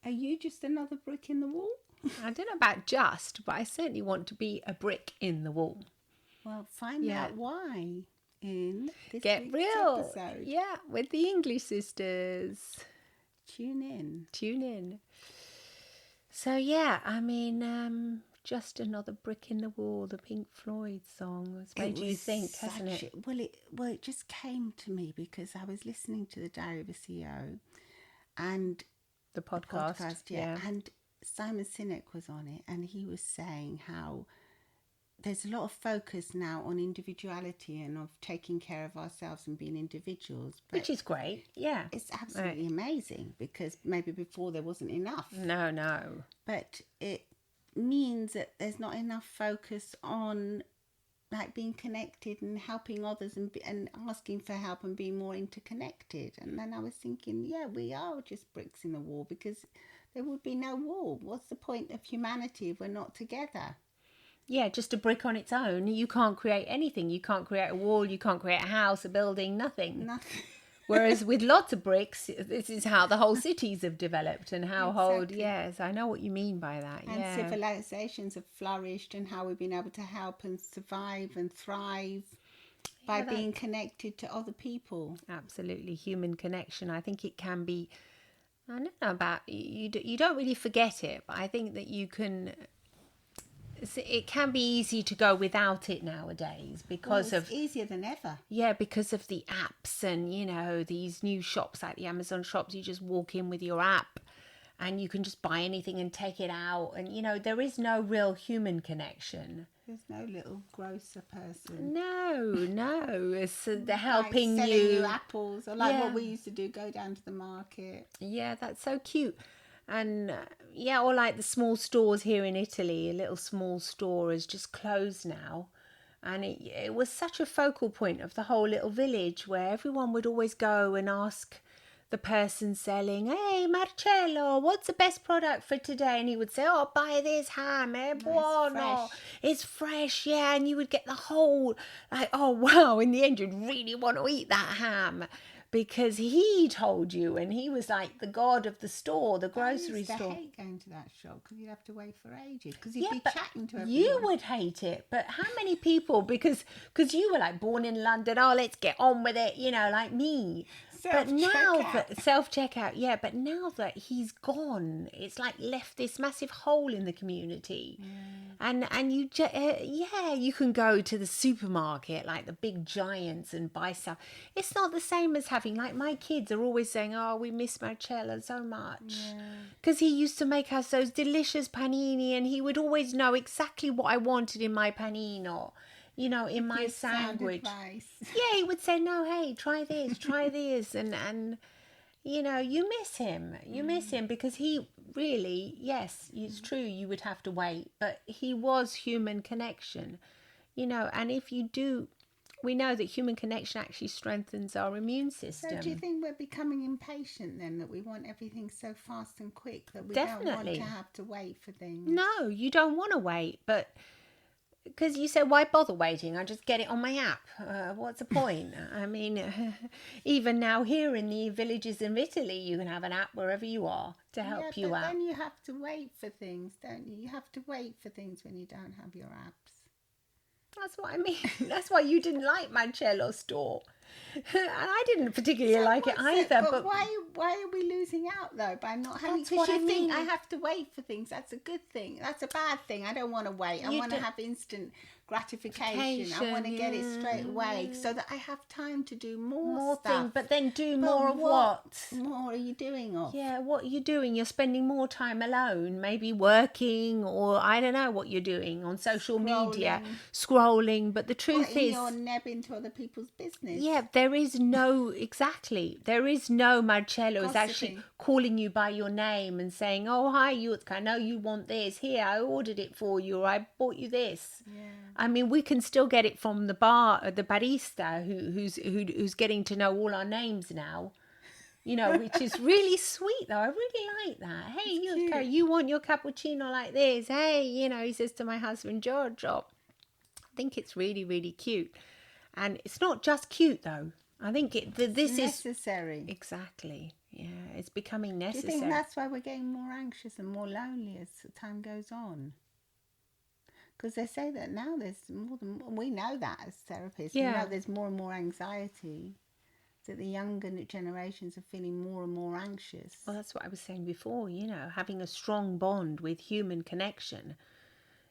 Are you just another brick in the wall? I don't know about just, but I certainly want to be a brick in the wall. Well, find out why in this Get week's real. episode. Yeah, with the English sisters. Tune in. So yeah, I mean, just another brick in the wall. The Pink Floyd song has made you think, hasn't it? Well, it just came to me because I was listening to the Diary of a CEO and The podcast, yeah. and Simon Sinek was on it, and he was saying how there's a lot of focus now on individuality and of taking care of ourselves and being individuals. Which is great, yeah. It's absolutely amazing because maybe before there wasn't enough. No. But it means that there's not enough focus on like being connected and helping others and asking for help and being more interconnected. And then I was thinking, yeah, we are just bricks in the wall because there would be no wall. What's the point of humanity if we're not together? Yeah, just a brick on its own. You can't create anything. You can't create a wall. You can't create a house, a building, nothing. Whereas with lots of bricks, this is how the whole cities have developed and how yes, I know what you mean by that. And yeah. civilizations have flourished and how we've been able to help and survive and thrive by being connected to other people. Absolutely. Human connection. I think it can be, I don't know about, you don't really forget it, but I think that you can, it can be easy to go without it nowadays because it's easier than ever. Yeah, because of the apps and, these new shops like the Amazon shops. You just walk in with your app and you can just buy anything and take it out. And, there is no real human connection. There's no little grocer person. No. It's the helping selling you apples or what we used to do, go down to the market. Yeah, that's so cute. And or like the small stores here in Italy, a little small store is just closed now. And it was such a focal point of the whole little village where everyone would always go and ask the person selling, "Hey, Marcello, what's the best product for today?" And he would say, "Oh, buy this ham, buono. It's fresh, yeah." And you would get the whole, like, oh, wow, in the end, you'd really want to eat that ham. Because he told you, and he was like the god of the store, the grocery store. I hate going to that shop because you'd have to wait for ages. Because you'd be chatting to everyone. You would hate it, but how many people? Because you were like born in London. Oh, let's get on with it, like me. But now that self-checkout, but now that he's gone, it's like left this massive hole in the community. And you you can go to the supermarket, like the big giants, and buy stuff. It's not the same as having, like, my kids are always saying, "Oh, we miss Marcello so much." Because he used to make us those delicious panini, and he would always know exactly what I wanted in my panino. In my sandwich. Yeah, he would say, "No, hey, try this," and you miss him. You miss him because he really, yes, it's true, you would have to wait, but he was human connection, and if you do, we know that human connection actually strengthens our immune system. So do you think we're becoming impatient then, that we want everything so fast and quick that we Definitely. don't want to have to wait for things? No, you don't want to wait, but because you say, why bother waiting? I just get it on my app. What's the point? I mean, even now here in the villages in Italy, you can have an app wherever you are to help you out. But then you have to wait for things, don't you? You have to wait for things when you don't have your apps. That's what I mean. That's why you didn't like Marcello's store. And I didn't particularly like it either. But why are we losing out, though, by not having... Because you think I have to wait for things. That's a good thing. That's a bad thing. I don't want to wait. I want to have instant gratification. I want to get it straight away so that I have time to do more stuff. Things, but then more of what? More are you doing of? Yeah, what are you doing? You're spending more time alone, maybe working, or I don't know what you're doing on social media, scrolling. But the truth is... You're nebbing to other people's business. Yeah, there is no Marcello is actually calling you by your name and saying, "Oh, hi, Yutka, I know you want this. Here, I ordered it for you, or I bought you this." Yeah. I mean, we can still get it from the barista who's getting to know all our names now, which is really sweet, though. I really like that. Hey, Yutka, you want your cappuccino like this? Hey, he says to my husband, Giorgio. I think it's really, really cute. And it's not just cute, though. I think this is necessary. Exactly. it's becoming Do you necessary. think that's why we're getting more anxious and more lonely as time goes on? Because they say that now there's more than, we know that as therapists, we know there's more and more anxiety, that the younger generations are feeling more and more anxious. Well, that's what I was saying before, having a strong bond with human connection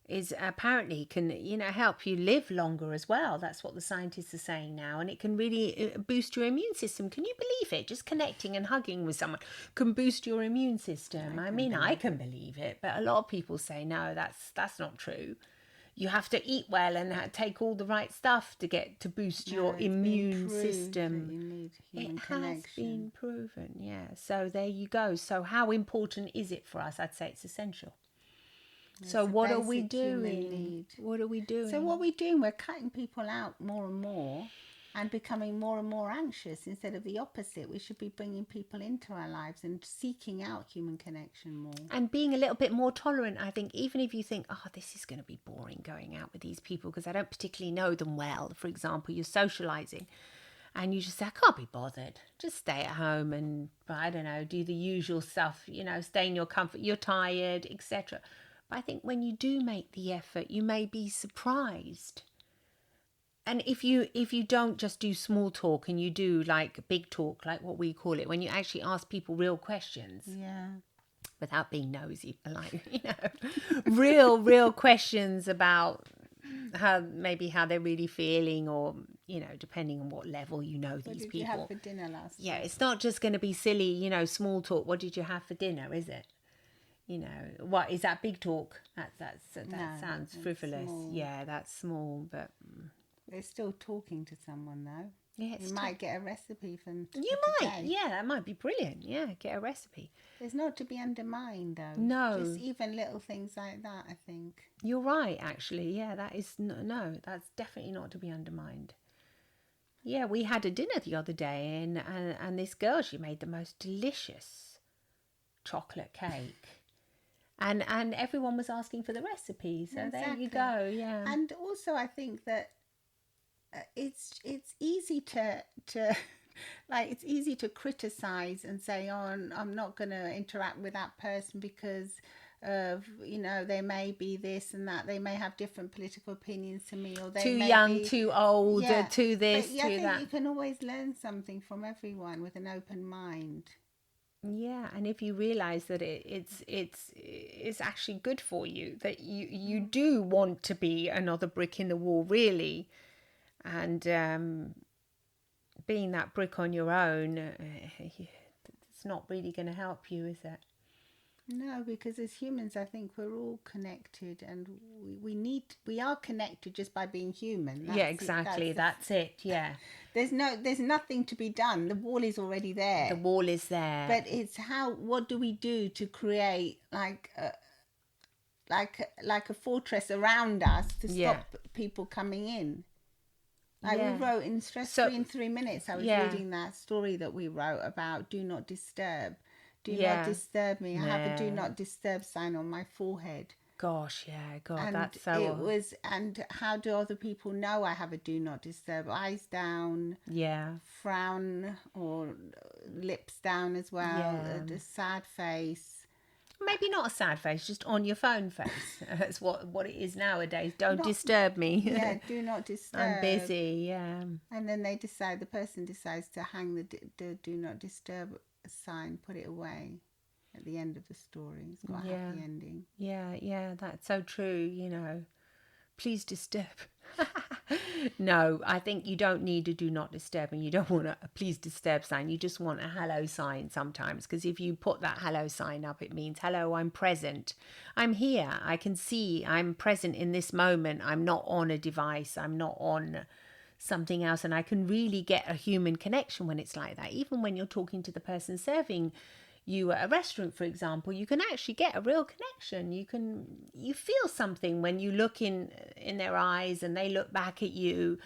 is apparently can, help you live longer as well. That's what the scientists are saying now. And it can really boost your immune system. Can you believe it? Just connecting and hugging with someone can boost your immune system. I can believe it. But a lot of people say, no, that's not true. You have to eat well and take all the right stuff to boost your immune system. You need human connection. Has been proven, yeah. So there you go. So how important is it for us? I'd say it's essential. So what are we doing? What are we doing? So what we're doing, we're cutting people out more and more and becoming more and more anxious instead of the opposite. We should be bringing people into our lives and seeking out human connection more. And being a little bit more tolerant, I think, even if you think, oh, this is going to be boring going out with these people because I don't particularly know them well. For example, you're socialising and you just say, I can't be bothered. Just stay at home and, I don't know, do the usual stuff, stay in your comfort. You're tired, etc. But I think when you do make the effort, you may be surprised. And if you don't just do small talk and you do like big talk, like what we call it, when you actually ask people real questions, without being nosy, like real questions about how they're really feeling, or depending on what level these people. What did you have for dinner last night? Yeah, it's not just going to be silly, small talk. What did you have for dinner? Is it? What is that big talk? That sounds frivolous. Small. Yeah, that's small, but they're still talking to someone though. Yeah, you might get a recipe from. You might, yeah, that might be brilliant. Yeah, get a recipe. It's not to be undermined though. No, just even little things like that. I think you're right. Actually, yeah, that is no, that's definitely not to be undermined. Yeah, we had a dinner the other day, and this girl, she made the most delicious chocolate cake. And everyone was asking for the recipe, so there you go. Yeah. And also, I think that it's easy to like it's easy to criticize and say, oh, I'm not going to interact with that person because of they may be this and that, they may have different political opinions to me, or they too may young, be, too old, too this, but, too that. You can always learn something from everyone with an open mind. Yeah, and if you realize that it's actually good for you, that you do want to be another brick in the wall, really, and being that brick on your own, it's not really going to help you, is it? No, because as humans, I think we're all connected, and we are connected just by being human. Yeah, exactly. That's it. Yeah. There's nothing to be done. The wall is already there. The wall is there. But it's what do we do to create like a fortress around us to stop people coming in? Like we wrote in Stress Free in 3 minutes. I was reading that story that we wrote about do not disturb. Do not disturb me. I have a do not disturb sign on my forehead. Gosh, yeah, God, and that's so. It was, and how do other people know I have a do not disturb? Eyes down, frown, or lips down as well. A sad face. Maybe not a sad face, just on your phone face. That's what it is nowadays. Don't disturb me. Yeah, do not disturb. I'm busy. Yeah. And then the person decides to hang the do not disturb sign, put it away at the end of the story. It's got a happy ending. Yeah, that's so true. Please disturb. No, I think you don't need a do not disturb, and you don't want a please disturb sign. You just want a hello sign sometimes, because if you put that hello sign up, it means hello, I'm present, I'm here, I can see, I'm present in this moment, I'm not on a device, I'm not on something else. And I can really get a human connection when it's like that. Even when you're talking to the person serving you at a restaurant, for example, you can actually get a real connection. You feel something when you look in their eyes and they look back at you.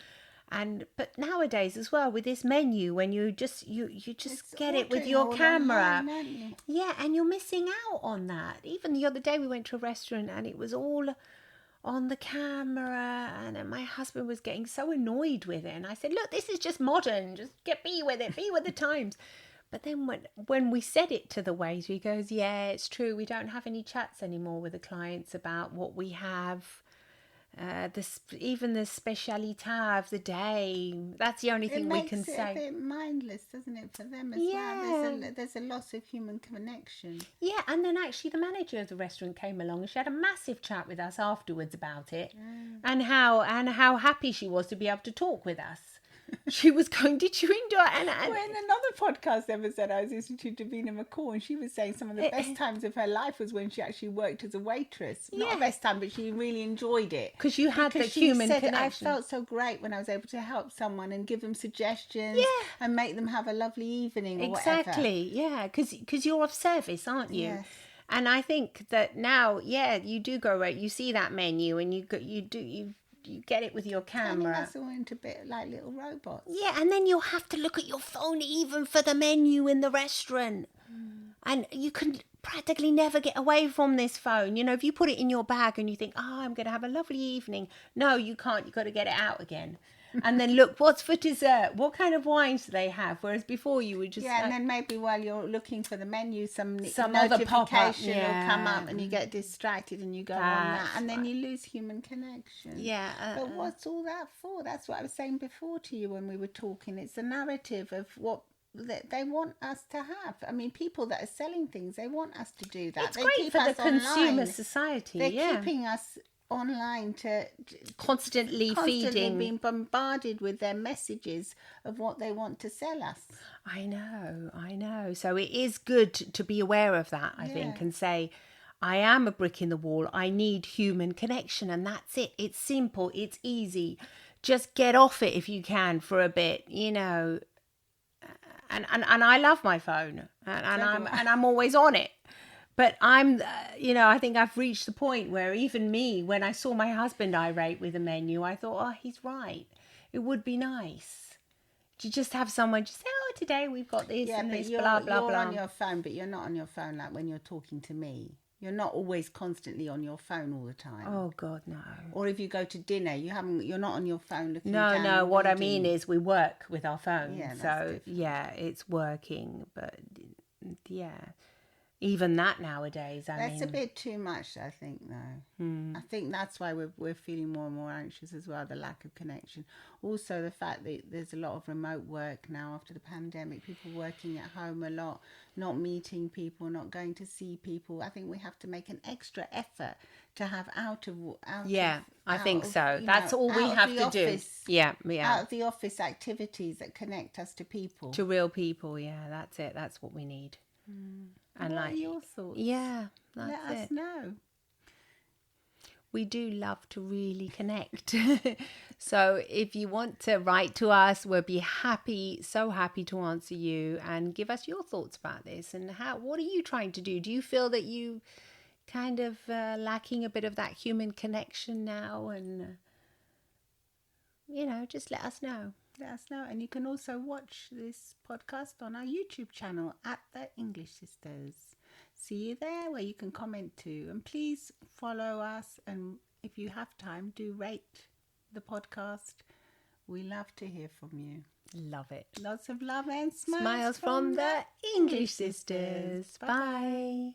But nowadays as well, with this menu, when you just get it with your camera, and you're missing out on that. Even the other day we went to a restaurant and it was all on the camera, and my husband was getting so annoyed with it, and I said, look, this is just modern, just be with it, be with the times. But then when we said it to the waiter, he goes, yeah, it's true. We don't have any chats anymore with the clients about what we have. Even the specialità of the day. That's the only thing we can say. It makes it a bit mindless, doesn't it, for them as well? There's a loss of human connection. Yeah, and then actually the manager of the restaurant came along and she had a massive chat with us afterwards about it, and how happy she was to be able to talk with us. She was going, did you enjoy it? Well, in another podcast episode, I was listening to Davina McCall, and she was saying some of the best times of her life was when she actually worked as a waitress. Not the best time, but she really enjoyed it. Because you had the human connection. I felt so great when I was able to help someone and give them suggestions and make them have a lovely evening or whatever. Exactly, yeah, because you're of service, aren't you? Yes. And I think that now, you do go right. You see that menu and you get it with your camera. Turning us all into a bit like little robots. Yeah, and then you'll have to look at your phone even for the menu in the restaurant. And you can practically never get away from this phone. You know, if you put it in your bag and you think, oh, I'm going to have a lovely evening. No, you can't. You've got to get it out again. And then look, what's for dessert? What kind of wines do they have? Whereas before you would just... Yeah, and then maybe while you're looking for the menu, some other pop-up will come up and you get distracted and you go on that. And then you lose human connection. Yeah. But what's all that for? That's what I was saying before to you when we were talking. It's the narrative of what they want us to have. I mean, people that are selling things, they want us to do that. It's great for the consumer society. They're keeping us online to constantly feeding, being bombarded with their messages of what they want to sell us. I know. So it is good to be aware of that, I think, and say, I am a brick in the wall. I need human connection, and that's it. It's simple. It's easy. Just get off it if you can for a bit, you know. And I love my phone, and I'm always on it. But I'm, I think I've reached the point where even me, when I saw my husband irate with a menu, I thought, oh, he's right. It would be nice to just have someone just say, oh, today we've got this and this, blah, blah, blah. You're on your phone, but you're not on your phone like when you're talking to me. You're not always constantly on your phone all the time. Oh, God, no. Or if you go to dinner, you're not on your phone looking down. No, what I mean is we work with our phones. Yeah, so, it's working. But, even that nowadays, that's a bit too much, I think, though. I think that's why we're feeling more and more anxious as well, the lack of connection. Also, the fact that there's a lot of remote work now after the pandemic, people working at home a lot, not meeting people, not going to see people. I think we have to make an extra effort to have out of so. That's all we have to do. Yeah. Out of the office activities that connect us to people. To real people, that's it. That's what we need. And what are your thoughts? Yeah, let us know. We do love to really connect. So if you want to write to us, we'll be so happy to answer you and give us your thoughts about this. And what are you trying to do? Do you feel that you kind of lacking a bit of that human connection now? And, just let us know. Let us know. And you can also watch this podcast on our YouTube channel at The English Sisters. See you there where you can comment too. And please follow us. And if you have time, do rate the podcast. We love to hear from you. Love it. Lots of love and smiles from the English Sisters. Bye.